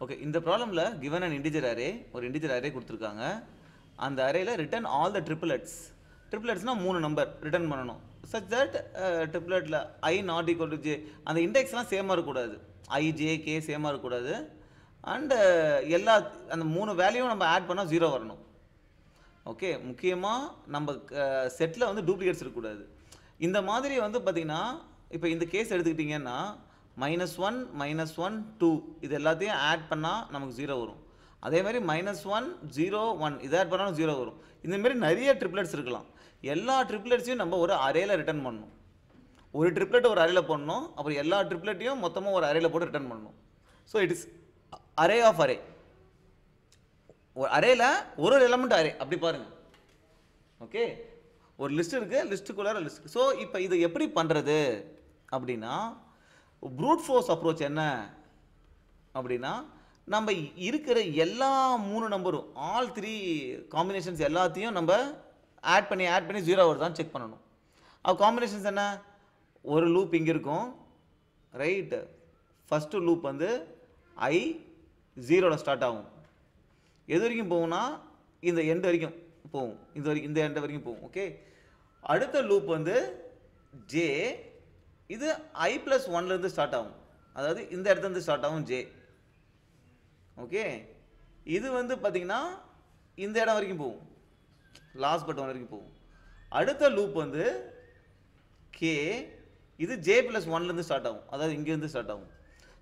Okay, இந்த ப்ராப்ளமில் given an integer array, ஒரு integer array கொடுத்துருக்காங்க. அந்த அரேல ரிட்டர்ன் ஆல் த ட்ரிபிளட்ஸ். ட்ரிபிளட்ஸ்னால் 3 நம்பர் ரிட்டர்ன் பண்ணணும். சச் தட் ட்ரிபிளட்டில் I not equal to J, அந்த இண்டெக்ஸ்லாம் சேமாக இருக்கக்கூடாது. ஐ ஜே கே சேமாக இருக்கக்கூடாது. அண்டு எல்லா அந்த 3 வேல்யூவும் நம்ம ஆட் பண்ணால் 0 வரணும். ஓகே, முக்கியமாக நம்ம செட்டில் வந்து டூப்ளிகேட்ஸ் இருக்கக்கூடாது. இந்த மாதிரி வந்து பார்த்திங்கன்னா, இப்போ இந்த கேஸ் எடுத்துக்கிட்டிங்கன்னா -1 -1 2 இது எல்லாத்தையும் ஆட் பண்ணால் நமக்கு 0 வரும். அதே மாதிரி -1 0 1 இதை ஆட் பண்ணாலும் 0 வரும். இந்தமாரி நிறைய ட்ரிப்ளெட்ஸ் இருக்கலாம். எல்லா ட்ரிப்ளெட்ஸையும் நம்ம ஒரு அரேல ரிட்டர்ன் பண்ணணும். ஒரு ட்ரிப்ளெட் ஒரு அரேல போடணும், அப்புறம் எல்லா ட்ரிப்ளெட்டையும் மொத்தமாக ஒரு அரேல போட்டு ரிட்டர்ன் பண்ணணும். So it is array of array. ஒரு அரேல ஒரு எலமெண்ட் அரே அப்படி பாருங்கள். ஓகே, ஒரு லிஸ்ட் இருக்குது, லிஸ்ட்டுக்குள்ளார லிஸ்ட். ஸோ இப்போ இதை எப்படி பண்ணுறது அப்படின்னா, ப்ரூட் ஃபோர்ஸ் அப்ரோச் என்ன அப்படின்னா, நம்ம இருக்கிற எல்லா 3 நம்பரும் ஆல் 3 காம்பினேஷன்ஸ் எல்லாத்தையும் நம்ம ஆட் பண்ணி 0 வருதான்னு செக் பண்ணணும். அது காம்பினேஷன்ஸ் என்ன? ஒரு லூப் இங்கே இருக்கும், ரைட். ஃபஸ்ட்டு லூப் வந்து ஐ 0ல் ஸ்டார்ட் ஆகும். எது வரைக்கும் போகும்னா இந்த எண்டு வரைக்கும் போகும், இந்த எண்டு வரைக்கும் போகும். ஓகே, அடுத்த லூப் வந்து ஜே, இது ஐ ப்ளஸ் 1லேருந்து ஸ்டார்ட் ஆகும். அதாவது இந்த இடத்துலேருந்து ஸ்டார்ட் ஆகும் ஜே. ஓகே, இது வந்து பார்த்திங்கன்னா இந்த இடம் வரைக்கும் போகும், லாஸ்ட் பட் 1 வரைக்கும் போகும். அடுத்த லூப் வந்து கே, இது ஜே ப்ளஸ் 1லேருந்து ஸ்டார்ட் ஆகும், அதாவது இங்கேருந்து ஸ்டார்ட் ஆகும்.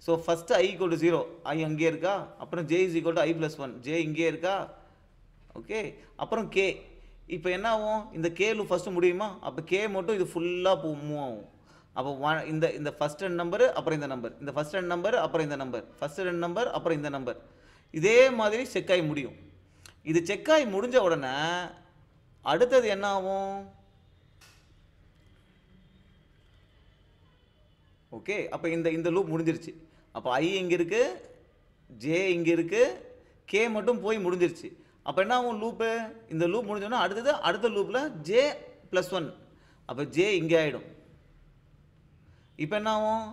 So first I equal to 0, ஐ அங்கே இருக்கா. அப்புறம் J is equal to I plus 1, J இங்கே இருக்கா. ஓகே, அப்புறம் கே. இப்போ என்ன ஆகும்? இந்த கே லூப் ஃபஸ்ட்டு முடியுமா? அப்போ கே மட்டும் இது ஃபுல்லாக மூவ் ஆகும். அப்போ இந்த ஃபஸ்ட் 2 நம்பரு அப்புறம் இந்த நம்பர், இந்த ஃபஸ்ட் 2 நம்பர் அப்புறம் இந்த நம்பர், ஃபஸ்ட் 2 நம்பர் அப்புறம் இந்த நம்பர், இதே மாதிரி செக் ஆகி முடியும். இது செக் ஆகி முடிஞ்ச உடனே அடுத்தது என்ன ஆகும்? ஓகே, அப்போ இந்த லூப் முடிஞ்சிருச்சு. அப்போ ஐ இங்கே இருக்குது, ஜே இங்கே இருக்குது, கே மட்டும் போய் முடிஞ்சிருச்சு. அப்போ என்ன ஆகும்? லூப்பு இந்த லூப் முடிஞ்சோன்னா அடுத்த லூப்பில் ஜே ப்ளஸ் 1, அப்போ ஜே இங்கே ஆகிடும். இப்போ என்ன ஆகும்?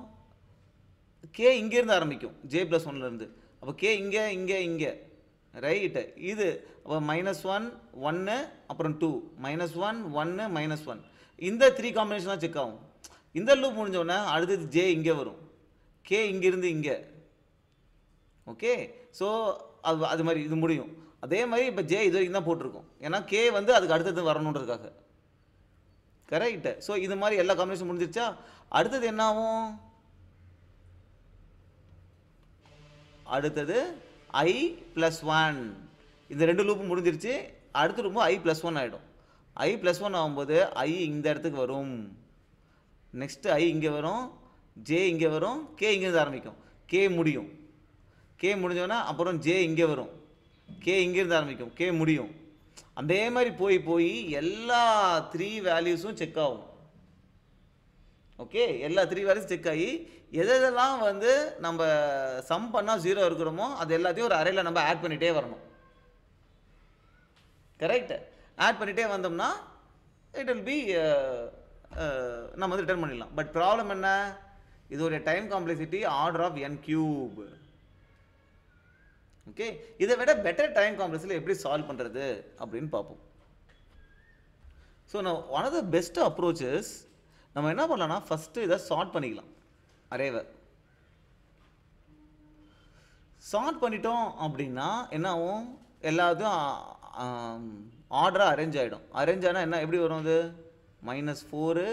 கே இங்கேருந்து ஆரம்பிக்கும், ஜே ப்ளஸ் 1லேருந்து. அப்போ கே இங்கே இங்கே இங்கே, ரைட்டு. இது அப்போ -1 1 அப்புறம் 2, -1 1 -1, இந்த 3 காம்பினேஷனாக செக் ஆகும். இந்த லூப் முடிஞ்சோடனே அடுத்தது ஜே இங்கே வரும், கே இங்கேருந்து இங்கே. ஓகே, ஸோ அது மாதிரி இது முடியும். அதே மாதிரி இப்போ ஜே இது வரைக்கும் தான் போட்டிருக்கோம், ஏன்னா கே வந்து அதுக்கு அடுத்தது வரணுன்றதுக்காக. கரெக்டு. ஸோ இது மாதிரி எல்லா காம்பினேஷன் முடிஞ்சிருச்சா? அடுத்தது என்ன ஆகும்? அடுத்தது ஐ ப்ளஸ் 1, இந்த 2 லூப்பு முடிஞ்சிருச்சு. அடுத்த லூப்பு ஐ ப்ளஸ் 1 ஆகிடும். ஐ ப்ளஸ் 1 ஆகும்போது ஐ இந்த இடத்துக்கு வரும், நெக்ஸ்ட்டு ஐ இங்கே வரும், ஜே இங்கே வரும், கே இங்கேருந்து ஆரம்பிக்கும், கே முடியும். கே முடிஞ்சோன்னா அப்புறம் ஜே இங்கே வரும், கே இங்கேருந்து ஆரம்பிக்கும், கே முடியும். அதே மாதிரி போய் எல்லா 3 வேல்யூஸும் செக் ஆகும். ஓகே, எல்லா 3 வேல்யூஸும் செக் ஆகி எதெல்லாம் வந்து நம்ம சம் பண்ணால் 0 இருக்கிறோமோ அது எல்லாத்தையும் ஒரு அரேல நம்ம ஆட் பண்ணிகிட்டே வரணும். கரெக்ட். ஆட் பண்ணிகிட்டே வந்தோம்னா இட் வில் பி நம்ம வந்து ரிட்டர்ன் பண்ணிடலாம். பட் ப்ராப்ளம் என்ன? இது ஒரு time complexity order of n cube. Okay, இதை விட பெட்டர் டைம் காம்ப்ளெக்ஸில் எப்படி சால்வ் பண்ணுறது அப்படின்னு பார்ப்போம். ஸோ நான் one of the best approaches நம்ம என்ன பண்ணலாம்னா, ஃபஸ்ட்டு இதை சார்ட் பண்ணிக்கலாம். அரேவை சார்ட் பண்ணிட்டோம் அப்படின்னா என்ன ஆகும்? எல்லாத்தையும் ஆர்டராக அரேஞ்ச் ஆகிடும். அரேஞ்ச் ஆனால் என்ன எப்படி வரும்? அது -4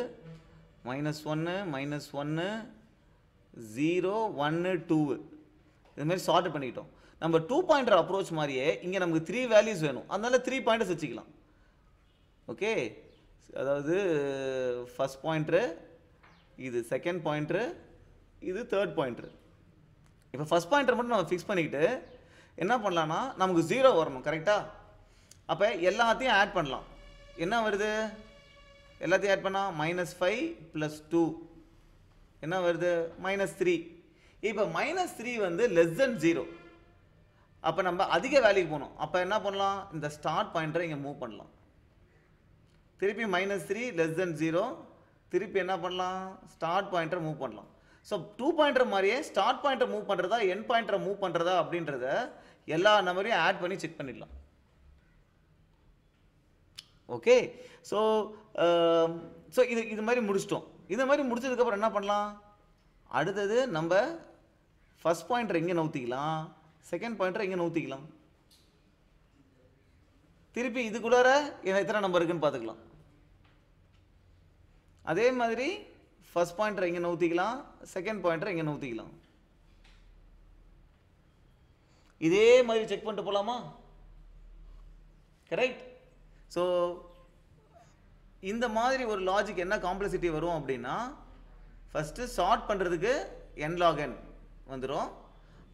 -1 -1 0 1 2 இதுமாதிரி சார்ட் பண்ணிக்கிட்டோம். நம்ம 2 பாயிண்டர் அப்ரோச் மாதிரியே இங்கே நமக்கு 3 வேல்யூஸ் வேணும், அதனால 3 பாயிண்டர்ஸ் வச்சுக்கலாம். ஓகே, அதாவது ஃபஸ்ட் பாயிண்ட்ரு, இது செகண்ட் பாயிண்ட்ரு, இது தேர்ட் பாயிண்ட்ரு. இப்போ ஃபஸ்ட் பாயிண்டர் மட்டும் நம்ம ஃபிக்ஸ் பண்ணிக்கிட்டு என்ன பண்ணலான்னா, நமக்கு 0 வரணும். கரெக்டாக? அப்போ எல்லாத்தையும் ஆட் பண்ணலாம். என்ன வருது? எல்லாத்தையும் ஆட் பண்ணால் -5 + 2 என்ன வருது? -3. இப்போ -3 வந்து <0. அப்போ நம்ம அதிக வேல்யூக்கு போகணும். அப்போ என்ன பண்ணலாம்? இந்த ஸ்டார்ட் பாயிண்டரை இங்கே மூவ் பண்ணலாம். திருப்பி -3 <0, திருப்பி என்ன பண்ணலாம்? ஸ்டார்ட் பாயிண்டரை மூவ் பண்ணலாம். ஸோ 2 பாயிண்டர் மாதிரியே ஸ்டார்ட் பாயிண்டர் மூவ் பண்ணுறதா எண்ட் பாயிண்டரை மூவ் பண்ணுறதா அப்படின்றத எல்லா நம்பரையும் ஆட் பண்ணி செக் பண்ணிடலாம். ஓகே, ஸோ இது மாதிரி முடிச்சிட்டோம். இது மாதிரி முடிச்சதுக்கப்புறம் என்ன பண்ணலாம், அடுத்தது நம்ம ஃபர்ஸ்ட் பாயிண்டர் எங்கே நவுத்திக்கலாம், செகண்ட் பாயிண்டர் எங்கே நவுத்திக்கலாம், திருப்பி இதுக்குள்ளார எத்தனை நம்பர் இருக்குன்னு பார்த்துக்கலாம். அதே மாதிரி ஃபர்ஸ்ட் பாயிண்டர் எங்கே நவுத்திக்கலாம், செகண்ட் பாயிண்டர் எங்கே நவுத்திக்கலாம். இதே மாதிரி செக் பண்ணிட்டு போகலாமா? கரெக்ட். ஸோ இந்த மாதிரி ஒரு லாஜிக் என்ன காம்ப்ளெக்சிட்டி வரும் அப்படின்னா, ஃபஸ்ட்டு சார்ட் பண்ணுறதுக்கு n log n வந்துடும்.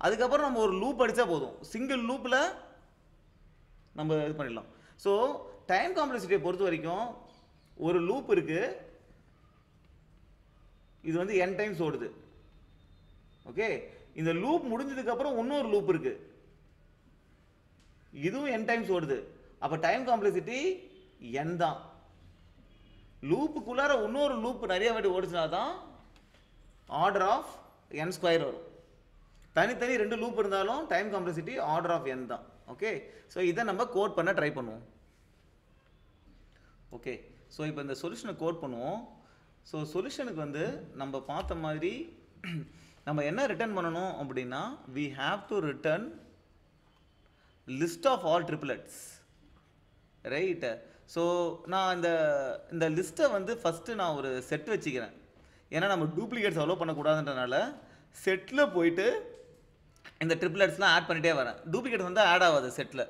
அதுக்கப்புறம் நம்ம ஒரு லூப் அடித்தா போதும், சிங்கிள் லூப்பில் நம்ம இது பண்ணிடலாம். ஸோ டைம் காம்ப்ளெக்சிட்டியை பொறுத்த வரைக்கும் ஒரு லூப் இருக்குது, இது வந்து n டைம்ஸ் ஓடுது. ஓகே, இந்த லூப் முடிஞ்சதுக்கப்புறம் இன்னொரு லூப் இருக்குது, இதுவும் n டைம்ஸ் ஓடுது. அப்போ டைம் காம்ப்ளெக்சிட்டி n தான். லூப்புக்குள்ளார இன்னொரு லூப் நிறைய வாட்டி ஓடிச்சுனா தான் ஆர்டர் ஆஃப் n ஸ்கொயர் வரும். தனித்தனி 2 லூப் இருந்தாலும் time complexity order of n தான். ஓகே, ஸோ இதை நம்ம கோட் பண்ண ட்ரை பண்ணுவோம். ஓகே, ஸோ இப்போ இந்த சொல்யூஷனை கோட் பண்ணுவோம். ஸோ சொல்யூஷனுக்கு வந்து நம்ம பார்த்த மாதிரி நம்ம என்ன ரிட்டர்ன் பண்ணணும் அப்படின்னா, we have to return list of all triplets, right. So நான் இந்த லிஸ்ட்டை வந்து ஃபஸ்ட்டு நான் ஒரு செட் வச்சுக்கிறேன். ஏன்னா நம்ம டூப்ளிகேட்ஸ் அலோவ் பண்ணக்கூடாதுன்றனால செட்டில் போயிட்டு இந்த ட்ரிப்ளெட்ஸ்லாம் ஆட் பண்ணிகிட்டே வரேன். டூப்ளிகேட்ஸ் வந்து ஆட் ஆகாது செட்டில்.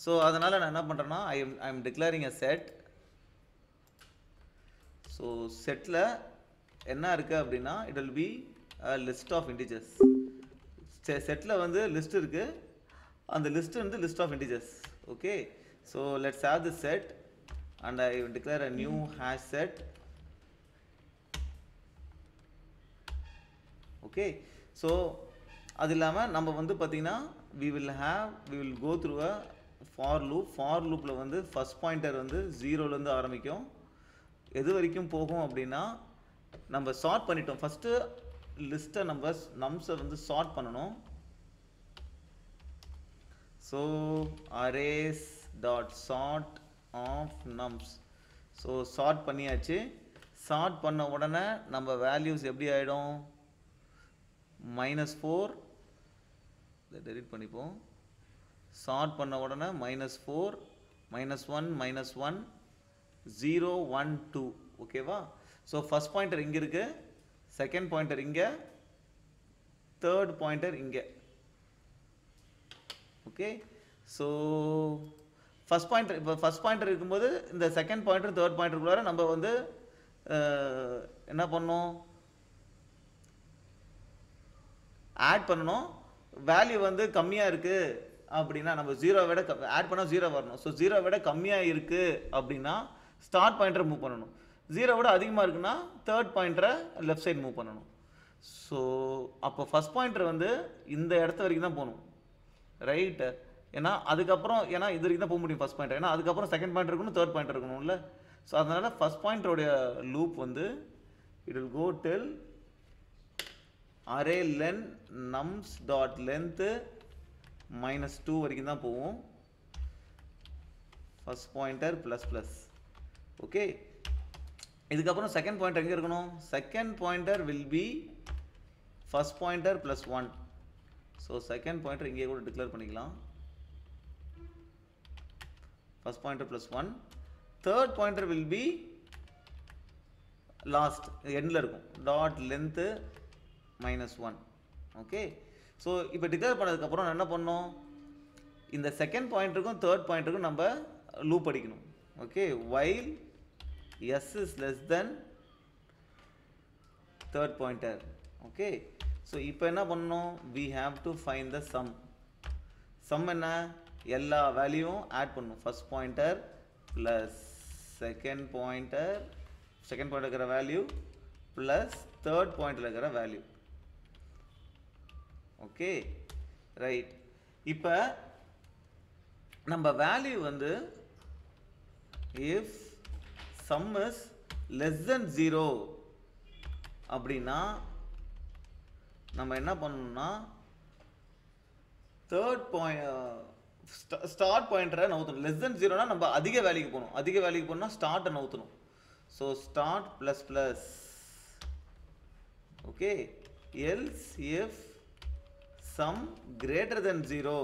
ஸோ அதனால் நான் என்ன பண்ணுறேன்னா, I am declaring a set. So செட்டில் என்ன இருக்குது அப்படின்னா, it will be a list of integers. செட்டில் வந்து லிஸ்ட் இருக்குது, அந்த லிஸ்ட் வந்து list of integers. Okay, so let's have the set and I will declare a new hash set. Okay, so அது இல்லாமல் நம்ம வந்து பார்த்திங்கன்னா we will go through a for loopல வந்து ஃபர்ஸ்ட் பாயிண்டர் வந்து 0லேருந்து ஆரம்பிக்கும், எது வரைக்கும் போகும் அப்படின்னா நம்ம சார்ட் பண்ணிட்டோம். ஃபஸ்ட்டு லிஸ்ட்டை நம்ஸை வந்து சார்ட் பண்ணணும். So arrays dot sort of nums. So sort பண்ணியாச்சு. சார்ட் பண்ண உடனே நம்ம வேல்யூஸ் எப்படி ஆகிடும், -4, இதை டெலிட் பண்ணிப்போம். சார்ட் பண்ண உடனே -4, -1, -1, 0, 1, 2. ஓகேவா? ஸோ ஃபஸ்ட் பாயிண்டர் இங்கே இருக்குது, செகண்ட் பாயிண்டர் இங்கே, தேர்ட் பாயிண்டர் இங்கே. ஓகே, ஸோ ஃபஸ்ட் பாயிண்டர் இருக்கும்போது இந்த செகண்ட் பாயிண்டர் தேர்ட் பாயிண்டருக்குள்ளார நம்ம வந்து என்ன பண்ணணும், ஆட் பண்ணணும். வேல்யூ வந்து கம்மியாக இருக்குது அப்படின்னா நம்ம 0 விட ஆட் பண்ணால் 0 வரணும். ஸோ 0 விட கம்மியாக இருக்குது அப்படின்னா ஸ்டார்ட் பாயிண்டரை மூவ் பண்ணணும். 0 விட அதிகமாக இருக்குன்னா தேர்ட் பாயிண்டரை லெஃப்ட் சைடு மூவ் பண்ணணும். ஸோ அப்போ ஃபஸ்ட் பாயிண்டர் வந்து இந்த இடத்த வரைக்கும் தான் போகணும், ரைட்டு. ஏன்னா அதுக்கப்புறம் இது வரைக்கும் தான் போக முடியும் ஃபஸ்ட் பாயிண்டர். ஏன்னா அதுக்கப்புறம் செகண்ட் பாயிண்டர் இருக்கணும், தேர்ட் பாயிண்டர் இருக்கணும்ல. ஸோ அதனால் ஃபஸ்ட் பாயிண்டருடைய லூப் வந்து it will go till array len nums dot length -2 வரைக்கும் தான் போகும், ஃபஸ்ட் பாயிண்டர் ++. ஓகே, இதுக்கப்புறம் செகண்ட் பாயிண்டர் எங்கே இருக்கணும், second pointer will be first pointer +1. So second pointer இங்கே கூட டிக்ளேர் பண்ணிக்கலாம், first pointer +1. third pointer will be last endல இருக்கும், dot length -1. okay, so இப்போ டிக்ளேர் பண்ணதுக்கு அப்புறம் என்ன பண்ணோம், இந்த செகண்ட் பாயிண்டருக்கும் தேர்ட் பாயிண்டருக்கும் நம்ம லூப் அடிக்கணும். Okay, while s is less than third pointer. Okay, so இப்போ என்ன பண்ணணும், we have to find the sum என்ன, எல்லா வேல்யூவும் ஆட் பண்ணணும். First pointer plus second pointer இருக்கிற வேல்யூ ப்ளஸ் தேர்ட் பாயிண்டில் இருக்கிற வேல்யூ. Okay, right. இப்போ நம்ம வேல்யூ வந்து if sum is less than 0 அப்படின்னா நம்ம என்ன பண்ணணும்னா தேர்ட் பாயிண்ட் ஸ்டார்ட் பாயிண்டரை நவுத்தணும். லெஸ் தென் ஜீரோனா நம்ம அதிக வேல்யூக்கு போகணும். அதிக வேல்யூக்கு போகணும்னா ஸ்டார்ட்டை நவுத்தணும். So start plus plus okay else if sum greater than zero,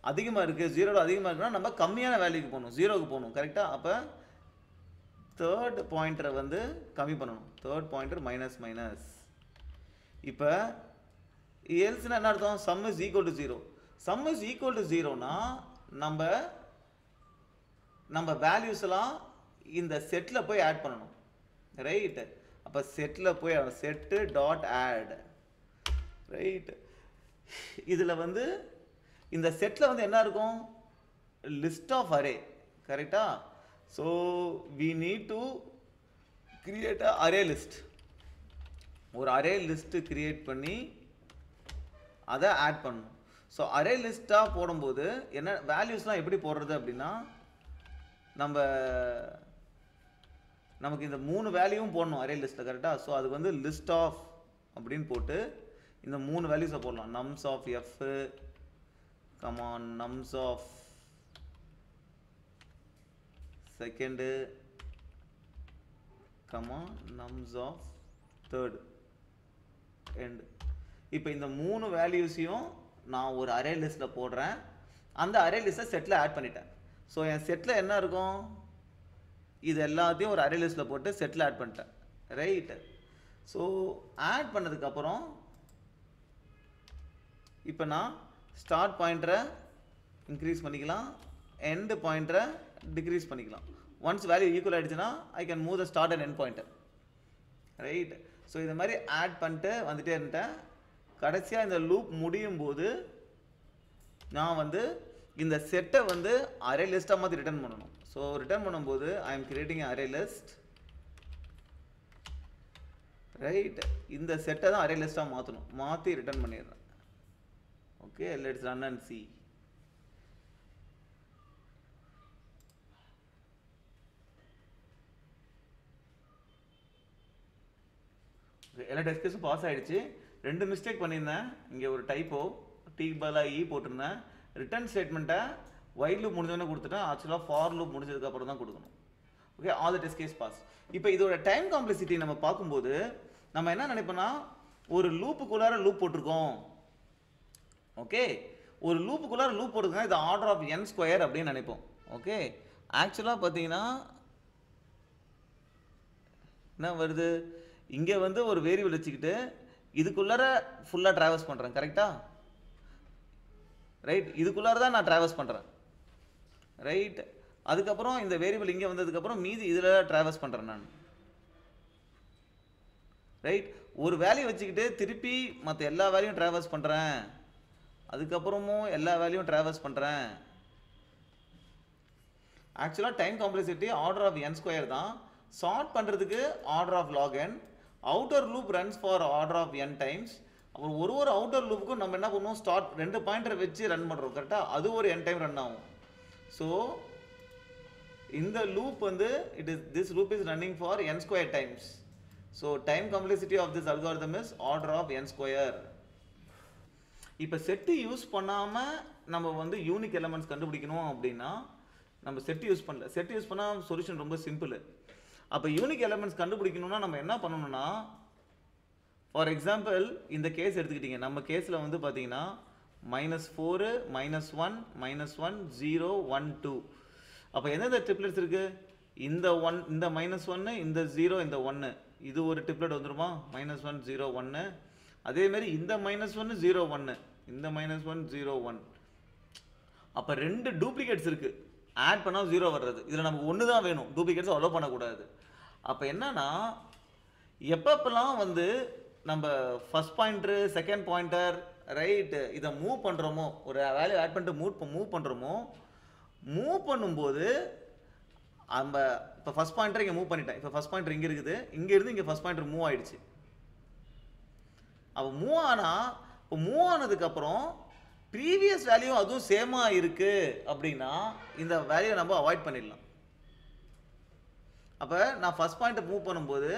அதிகமாக இருக்குது, ஜீரோட அதிகமாக இருக்குன்னா நம்ம கம்மியான வேல்யூக்கு போகணும், ஜீரோவுக்கு போகணும். கரெக்டாக? அப்போ தேர்ட் பாயிண்டரை வந்து கம்மி பண்ணணும். Third pointer minus minus. இப்போ எல்ஸ்னா என்ன அர்த்தம்? Sum is equal to zero. Sum is equal to ஜீரோனா நம்ம வேல்யூஸ் எல்லாம் இந்த செட்டில் போய் ஆட் பண்ணணும். ரைட்? அப்போ செட்டில் போய் செட்டு டாட் ஆட். ரைட்? இதில் வந்து இந்த செட்டில் வந்து என்ன இருக்கும்? List of array. கரெக்டா? So we need to create a array list. ஒரு அரே லிஸ்ட்டு கிரியேட் பண்ணி அதை ஆட் பண்ணணும். ஸோ அரே லிஸ்ட்டாக போடும்போது என்ன வேல்யூஸ்லாம் எப்படி போடுறது அப்படின்னா, நமக்கு இந்த 3 வேல்யூவும் போடணும் அரே லிஸ்ட்டில். கரெக்டாக? ஸோ அதுக்கு வந்து லிஸ்ட் ஆஃப் அப்படின்னு போட்டு இந்த 3 வேல்யூஸை போடலாம். Nums of F comma nums of second comma nums of third end. இப்போ இந்த 3 வேல்யூஸையும் நான் ஒரு அரே லிஸ்ட்டில் போடுறேன். அந்த அரே லிஸ்ட்டை செட்டில் ஆட் பண்ணிட்டேன். ஸோ என் செட்டில் என்ன இருக்கும்? இது எல்லாத்தையும் ஒரு அரே லிஸ்ட்டில் போட்டு செட்டில் ஆட் பண்ணிட்டேன். ரைட்டு? ஸோ ஆட் பண்ணதுக்கப்புறம் இப்போ நான் ஸ்டார்ட் பாயிண்டரை இன்க்ரீஸ் பண்ணிக்கலாம், எண்டு பாயிண்டரை டிக்ரீஸ் பண்ணிக்கலாம். ஒன்ஸ் வேல்யூ ஈக்குவல் ஆகிடுச்சுன்னா I can move the start and end pointer. Right? So இது மாதிரி ஆட் பண்ணிட்டு வந்துட்டே இருந்தேன். கடைசியாக இந்த லூப் முடியும் போது நான் வந்து இந்த செட்டை வந்து அரே லிஸ்ட்டாக மாற்றி ரிட்டர்ன் பண்ணணும். ஸோ ரிட்டர்ன் பண்ணும்போது I am creating array list. Right? இந்த செட்டை தான் அரே லிஸ்ட்டாக மாற்றணும். மாற்றி ரிட்டர்ன் பண்ணிடுறேன். Okay, let's run and see. எல்லா டெஸ்ட் கேஸும் பாஸ் ஆகிடுச்சு. 2 மிஸ்டேக் பண்ணியிருந்தேன். இங்கே ஒரு டைப்போ டி பதிலாக இ போட்டிருந்தேன். ரிட்டர்ன் ஸ்டேட்மெண்ட்டை வைல் லூப் முடிஞ்சோடனே கொடுத்துட்டேன். ஆக்சுவலாக ஃபார் லூப் முடிஞ்சதுக்கப்புறம் தான் கொடுக்கணும். Okay, all the test case pass. இப்போ இதோட டைம் காம்ப்ளெக்சிட்டி நம்ம பார்க்கும்போது நம்ம என்ன நினைப்போம்னா, ஒரு லூப்புக்குள்ளார லூப் போட்டிருக்கோம். ஓகே, ஒரு லூப்புக்குள்ளார லூப் போட்டிருக்கோம், இது ஆர்டர் ஆஃப் n ஸ்கொயர் அப்படின்னு நினைப்போம். ஓகே, ஆக்சுவலாக பார்த்தீங்கன்னா என்ன வருது? இங்கே வந்து ஒரு வேரியபிள் வச்சுக்கிட்டு இதுக்குள்ளார ஃபுல்லாக ட்ராவல்ஸ் பண்ணுறேன். கரெக்டாக? ரைட்? இதுக்குள்ளார தான் நான் ட்ராவல்ஸ் பண்ணுறேன். ரைட்? அதுக்கப்புறம் இந்த வேரியபிள் இங்கே வந்ததுக்கப்புறம் மீதி இதில் ட்ராவல்ஸ் பண்ணுறேன் நான். ரைட்? ஒரு வேல்யூ வச்சுக்கிட்டு திருப்பி மற்ற எல்லா வேல்யூவும் ட்ராவல்ஸ் பண்ணுறேன். அதுக்கப்புறமும் எல்லா வேல்யூவும் ட்ராவல்ஸ் பண்ணுறேன். ஆக்சுவலாக time complexity order of n square தான். சார்ட் பண்ணுறதுக்கு order of log n. Outer loop runs for order of n times. அப்புறம் ஒரு அவுட்டர் லூப்புக்கும் நம்ம என்ன பண்ணுவோம்? ஸ்டார்ட் 2 பாயிண்டரை வச்சு ரன் பண்ணுறோம். கரெக்டாக? அது ஒரு n டைம் ரன் ஆகும். ஸோ இந்த லூப் வந்து this loop is running for n square times. So time complexity of this algorithm is order of n square. இப்போ செட்டு யூஸ் பண்ணாமல் நம்ம வந்து யூனிக் எலமெண்ட்ஸ் கண்டுபிடிக்கணும் அப்படின்னா நம்ம செட்டு யூஸ் பண்ணல. செட்டு யூஸ் பண்ணால் சொல்யூஷன் ரொம்ப சிம்பிள். அப்போ யூனிக் எலமெண்ட்ஸ் கண்டுபிடிக்கணும்னா நம்ம என்ன பண்ணணும்னா, ஃபார் எக்ஸாம்பிள் இந்த கேஸ் எடுத்துக்கிட்டீங்க. நம்ம கேஸில் வந்து பார்த்தீங்கன்னா -4 -1 -1 0 1 2. அப்போ எந்தெந்த ட்ரிப்லெட்ஸ் இருக்குது? இந்த -1 இந்த 0 இந்த 1 இது ஒரு ட்ரிப்லெட் வந்துருமா? -1 0 1. அதேமாரி இந்த -1 0 1 இந்த -1 0 1. அப்போ 2 டூப்ளிகேட்ஸ் இருக்குது. ஆட் பண்ணால் 0 வர்றது. இதில் நமக்கு 1 தான் வேணும். டூப்ளிகேட்ஸ் அலோவ் பண்ணக்கூடாது. அப்போ என்னன்னா, எப்பப்பெல்லாம் வந்து நம்ம first pointer second pointer right இதை மூவ் பண்ணுறோமோ, ஒரு வேல்யூ ஆட் பண்ணிட்டு மூவ் பண்ணுறோமோ, மூவ் பண்ணும்போது நம்ம இப்போ ஃபர்ஸ்ட் பாயிண்டர் இங்கே மூவ் பண்ணிட்டேன். இப்போ ஃபர்ஸ்ட் பாயிண்டர் இங்கே இருக்குது, இங்கேருந்து இங்கே ஃபர்ஸ்ட் பாயிண்டர் மூவ் ஆகிடுச்சு. அப்போ மூவ் ஆனதுக்கப்புறம் ப்ரீவியஸ் வேல்யூ அதுவும் சேமாக இருக்குது அப்படின்னா இந்த வேல்யூவை நம்ம அவாய்ட் பண்ணிடலாம். அப்போ நான் ஃபர்ஸ்ட் பாயிண்ட்டை மூவ் பண்ணும்போது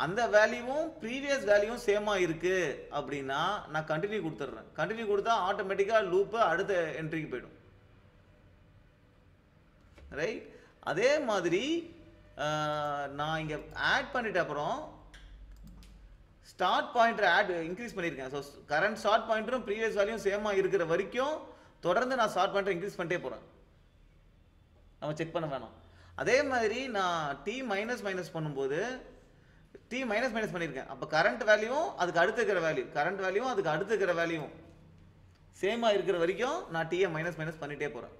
அந்த வேல்யூவும் ப்ரீவியஸ் வேல்யூவும் சேமாக இருக்குது அப்படின்னா நான் கண்டினியூ கொடுத்துட்றேன். கண்டினியூ கொடுத்தா ஆட்டோமேட்டிக்காக லூப்பு அடுத்த என்ட்ரிக்கு போயிடும். ரைட். அதே மாதிரி நான் இங்கே ஆட் பண்ணிட்ட அப்புறம் ஸ்டார்ட் பாயிண்டர் இன்க்ரீஸ் பண்ணியிருக்கேன். ஸோ கரண்ட் ஸ்டார்ட் பாயிண்டரும் ப்ரீவியஸ் வேல்யூவும் சேமாக இருக்கிற வரைக்கும் தொடர்ந்து நான் ஸ்டார்ட் பாயிண்டர் இன்க்ரீஸ் பண்ணிட்டே போகிறேன். நம்ம செக் பண்ண வேணாம். அதே மாதிரி நான் டி மைனஸ் மைனஸ் பண்ணும்போது டி மைனஸ் மைனஸ் பண்ணியிருக்கேன். அப்போ கரண்ட் வேல்யூவும் அதுக்கு அடுத்து இருக்கிற வேல்யூ, கரண்ட் வேல்யூவும் அதுக்கு அடுத்து இருக்கிற வேல்யூவும் சேமாக இருக்கிற வரைக்கும் நான் டீயை மைனஸ் மைனஸ் பண்ணிகிட்டே போகிறேன்.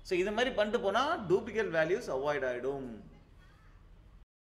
ஸோ இது மாதிரி பண்ணிட்டு போனால் டூப்ளிகேட் வேல்யூஸ் அவாய்ட் ஆகிடும்.